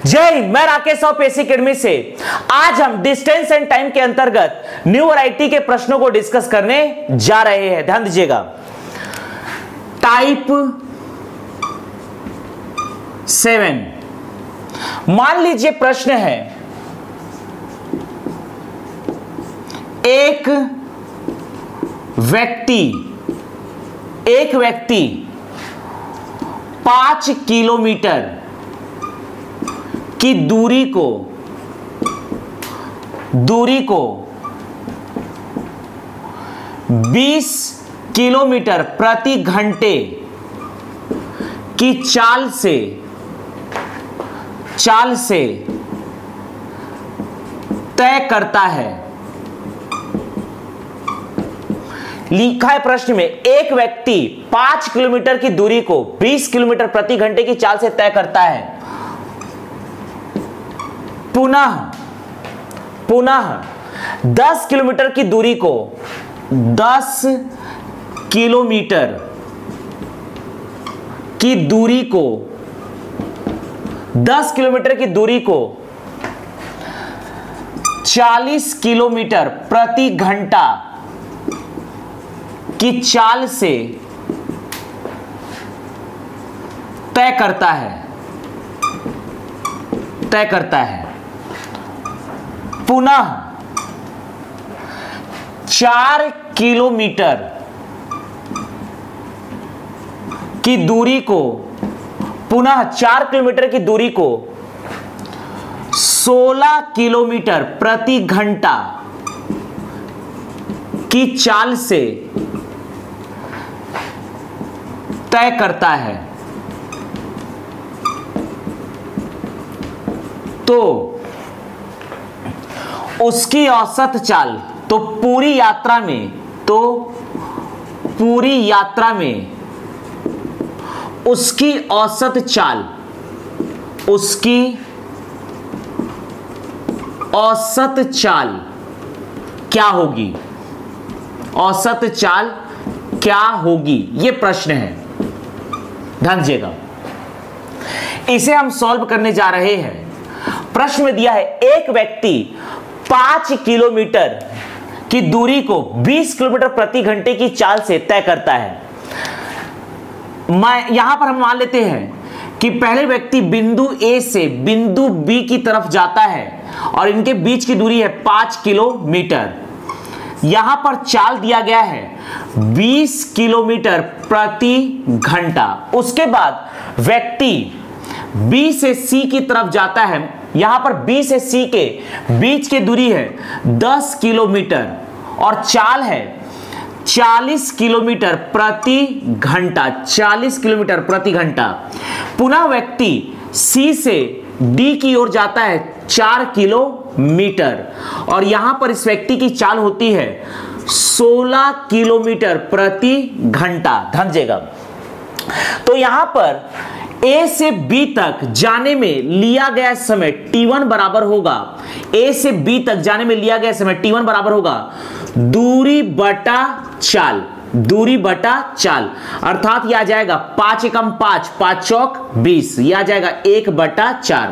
जय हिंद, मैं Rakesh Sahu PSC academy से। आज हम डिस्टेंस एंड टाइम के अंतर्गत न्यू वैरायटी के प्रश्नों को डिस्कस करने जा रहे हैं। ध्यान दीजिएगा। टाइप 7, मान लीजिए प्रश्न है, एक व्यक्ति 5 किलोमीटर की दूरी को 20 किलोमीटर प्रति घंटे की चाल से तय करता है। लिखा है प्रश्न में, एक व्यक्ति 5 किलोमीटर की दूरी को 20 किलोमीटर प्रति घंटे की चाल से तय करता है। पुनः 10 किलोमीटर की दूरी को 10 किलोमीटर की दूरी को 40 किलोमीटर प्रति घंटा की चाल से तय करता है। पुनः 4 किलोमीटर की दूरी को 16 किलोमीटर प्रति घंटा की चाल से तय करता है। तो उसकी औसत चाल, तो पूरी यात्रा में उसकी औसत चाल क्या होगी? यह प्रश्न है। ध्यान दीजिएगा, इसे हम सॉल्व करने जा रहे हैं। प्रश्न में दिया है, एक व्यक्ति 5 किलोमीटर की दूरी को 20 किलोमीटर प्रति घंटे की चाल से तय करता है। यहां पर हम मान लेते हैं कि पहले व्यक्ति बिंदु ए से बिंदु बी की तरफ जाता है और इनके बीच की दूरी है 5 किलोमीटर। यहां पर चाल दिया गया है 20 किलोमीटर प्रति घंटा। उसके बाद व्यक्ति बी से सी की तरफ जाता है। यहां पर बी से सी के बीच की दूरी है 10 किलोमीटर और चाल है 40 किलोमीटर प्रति घंटा। पुनः व्यक्ति सी से डी की ओर जाता है 4 किलोमीटर और यहां पर इस व्यक्ति की चाल होती है 16 किलोमीटर प्रति घंटा। ध्यान दीजिएगा। तो यहां पर ए से बी तक जाने में लिया गया समय t1 बराबर होगा, ए से बी तक जाने में लिया गया समय t1 बराबर होगा दूरी बटा चाल, अर्थात यह आ जाएगा 5 एकम 5, 5 चौक 20, यह आ जाएगा 1/4।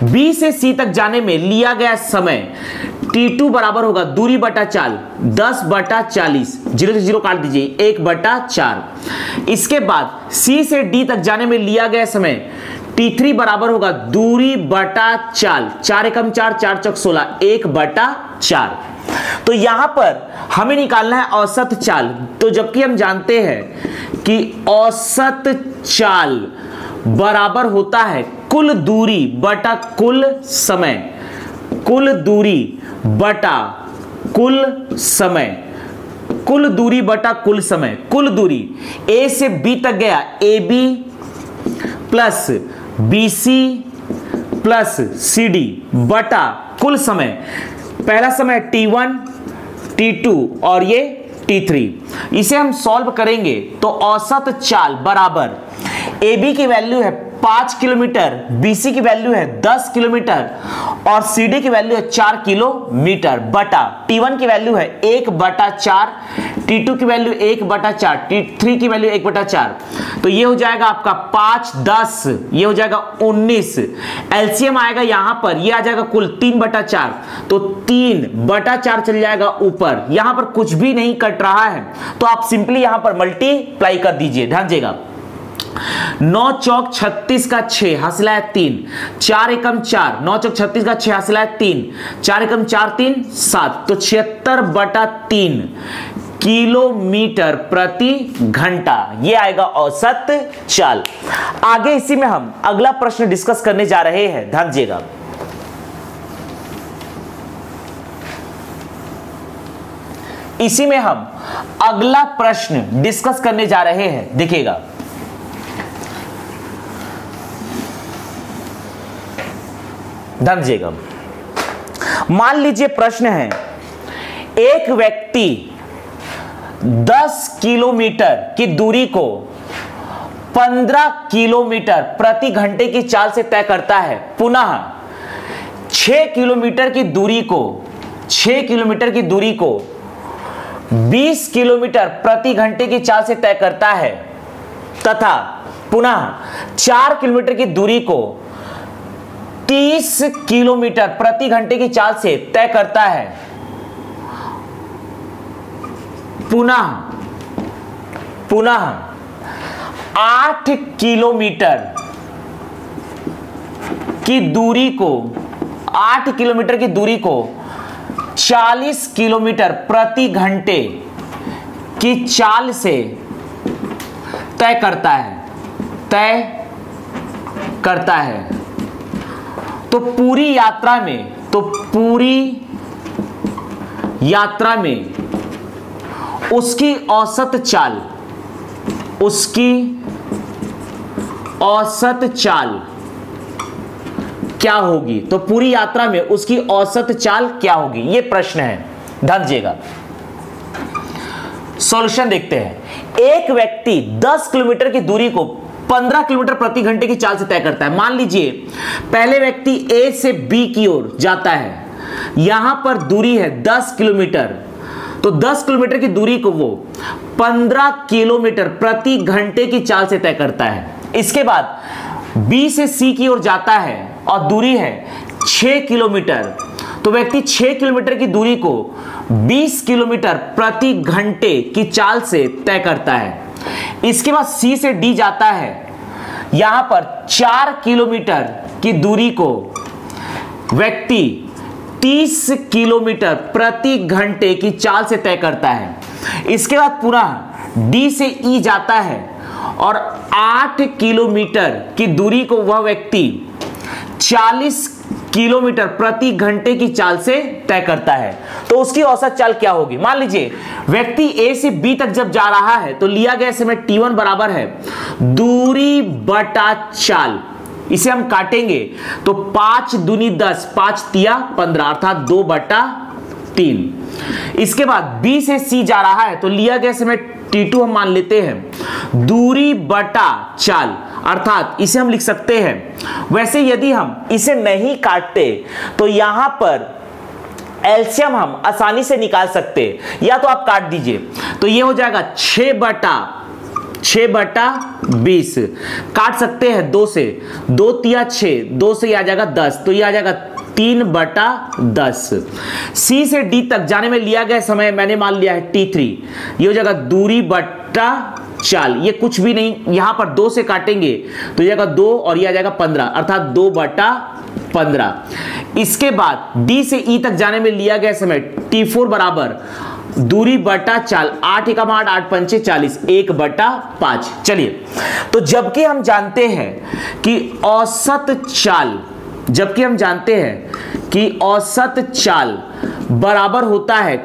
बी से सी तक जाने में लिया गया समय t2 बराबर होगा दूरी बटा चाल 10/40, 0 से 0 काट दीजिए, 1/4। इसके बाद सी से डी तक जाने में लिया गया समय t3 बराबर होगा दूरी बटा चाल 4 एकम 4, 4 चौक 16, 1/4। तो यहां पर हमें निकालना है औसत चाल। तो जबकि हम जानते हैं कि औसत चाल बराबर होता है कुल दूरी बटा कुल समय, कुल दूरी बटा कुल समय। कुल दूरी ए से बी तक गया, A B plus B C plus C D बटा कुल समय। पहला समय t1, t2 और ये t3। इसे हम सॉल्व करेंगे तो औसत चाल बराबर AB की वैल्यू है 5 किलोमीटर, BC की वैल्यू है 10 किलोमीटर और CD की वैल्यू है 4 किलोमीटर बटा T1 की वैल्यू है 1/4, T2 की वैल्यू 1/4, T3 की वैल्यू 1/4। तो ये हो जाएगा आपका 5 10, ये हो जाएगा 19। एलसीएम आएगा यहां पर, ये आ जाएगा कुल 3/4, तो 3/4 चल जाएगा ऊपर। यहां पर कुछ भी नहीं कट रहा है तो आप सिंपली यहां पर मल्टीप्लाई कर दीजिए। ध्यान दीजिएगा, 9 चौक 36 का 6 हासिल है 3, 4 एकम 4, 9 चौक 36 का 6 हासिल है 3, 4 एकम 4 3 7, तो 76/3 किलोमीटर प्रति घंटा, ये आएगा औसत चाल। आगे इसी में हम अगला प्रश्न डिस्कस करने जा रहे हैं। ध्यान दीजिएगा, इसी में हम अगला प्रश्न डिस्कस करने जा रहे हैं। देखिएगा, ध्यान दीजिएगा, मान लीजिए प्रश्न है, एक व्यक्ति 10 किलोमीटर की दूरी को 15 किलोमीटर प्रति घंटे की चाल से तय करता है, पुनः 6 किलोमीटर की दूरी को 20 किलोमीटर प्रति घंटे की चाल से तय करता है, तथा पुनः 4 किलोमीटर की दूरी को 30 किलोमीटर प्रति घंटे की चाल से तय करता है, पुनः 8 किलोमीटर की दूरी को 40 किलोमीटर प्रति घंटे की चाल से तय करता है, तो पूरी यात्रा में उसकी औसत चाल क्या होगी? तो पूरी यात्रा में उसकी औसत चाल क्या होगी, ये प्रश्न है। ध्यान दीजिएगा, सॉल्यूशन देखते हैं। एक व्यक्ति 10 किलोमीटर की दूरी को 15 किलोमीटर प्रति घंटे की चाल से तय करता है। मान लीजिए पहले व्यक्ति A से B की ओर जाता है, यहां पर दूरी है 10 किलोमीटर, तो 10 किलोमीटर की दूरी को वो 15 किलोमीटर प्रति घंटे की चाल से तय करता है। इसके बाद B से C की ओर जाता है और दूरी है 6 किलोमीटर, तो व्यक्ति 6 किलोमीटर की दूरी को 20 किलोमीटर प्रति घंटे की चाल से तय करता है। इसके बाद C से D जाता है, यहां पर 4 किलोमीटर की दूरी को व्यक्ति 30 किलोमीटर प्रति घंटे की चाल से तय करता है। इसके बाद पुनः D से E जाता है और 8 किलोमीटर की दूरी को वह व्यक्ति 40 किलोमीटर प्रति घंटे की चाल से तय करता है। तो उसकी औसत चाल क्या होगी? मान लीजिए व्यक्ति A से B तक जब जा रहा है तो लिया गया समय T1 बराबर है दूरी बटा चाल। इसे हम काटेंगे तो 5 दूनी 10, 5 तिया 15 अर्थात 2/3। इसके बाद B से C जा रहा है तो लिया गया समय T2 हम मान लेते हैं दूरी बटा चाल, अर्थात इसे हम लिख सकते हैं। वैसे यदि हम इसे नहीं काटते तो यहां पर एलसीएम हम आसानी से निकाल सकते, या तो आप काट दीजिए तो ये हो जाएगा 6/20। काट सकते हैं 2 से, 2 तिया 6, 2 से ये आ जाएगा 10, तो ये आ जाएगा 3/10। C से D तक जाने में लिया गया समय मैंने मान लिया है T3, ये हो जाएगा दूरी बटा चाल। ये कुछ भी नहीं, यहां पर 2 से काटेंगे तो ये जाएगा 2 और ये आ जाएगा 15 अर्थात 2/15। इसके बाद D से E तक जाने में लिया गया समय T4 बराबर दूरी बटा चाल, 8 एकम 8, 8 पंचे 40, 1/5। चलिए, तो जबकि हम जानते हैं कि औसत चाल बराबर होता है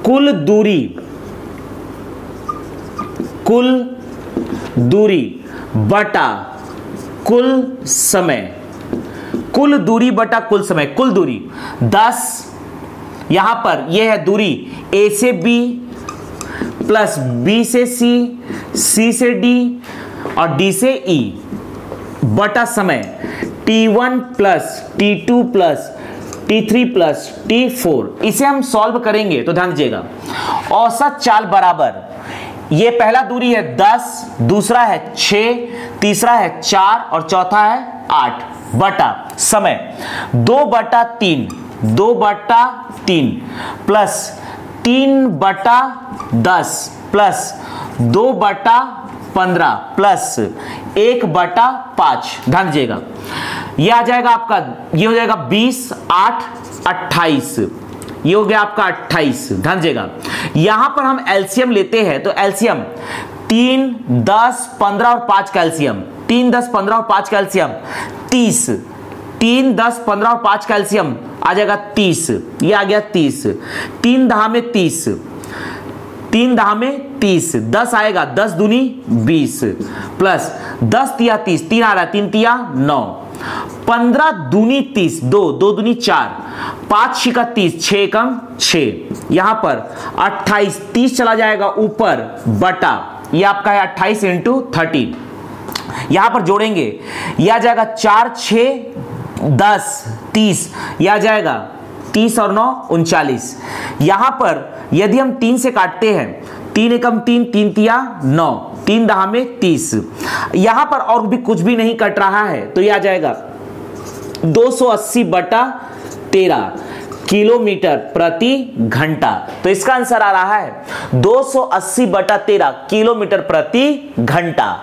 कुल दूरी बटा कुल समय। कुल दूरी बटा कुल समय, कुल दूरी 10, यहां पर यह है दूरी A से B प्लस B से C, C से D और D से E। बटा समय T1 plus T2 plus T3 plus T4, इसे हम सॉल्व करेंगे तो ध्यान दीजिएगा। औसत चाल बराबर, ये पहला दूरी है 10, दूसरा है 6, तीसरा है 4 और चौथा है 8 बटा समय 2/3 प्लस 3/10 प्लस 2/15 प्लस 1/5। ध्यान दीजिएगा, ये आ जाएगा आपका, ये हो जाएगा 20, 8, 28, ये हो गया आपका 28। ध्यान दीजिएगा, यहां पर हम एलसीएम लेते हैं तो एलसीएम 3, 10, 15 और 5 का एलसीएम, 3, 10, 15 और 5 का एलसीएम 30, 3, 10, 15 और 5 का एलसीएम आ जाएगा 30, ये आ गया 30, 3 दहा में 30, 3 दहा में 30, 10 आएगा, 10 दूनी 20 प्लस 10 तिया 30, 3 आ रहा है, 3 तिया 9, 15 दूनी 30, 2 दूनी 4, 5 छिका 30, 6 कम 6, यहां पर 28, 30 चला जाएगा ऊपर बटा, ये आपका है 28 इंटू 30, यहां पर जोड़ेंगे, यह आ जाएगा 4, 6, 10, 30, यह आ जाएगा 30 और 9 39। यहां पर यदि हम 3 से काटते हैं, 3 एकम 3, 3 तिया 9, 3 दहा में 30, यहां पर और भी कुछ भी नहीं कट रहा है तो यह आ जाएगा 280/13 किलोमीटर प्रति घंटा। तो इसका आंसर आ रहा है 280/13 किलोमीटर प्रति घंटा।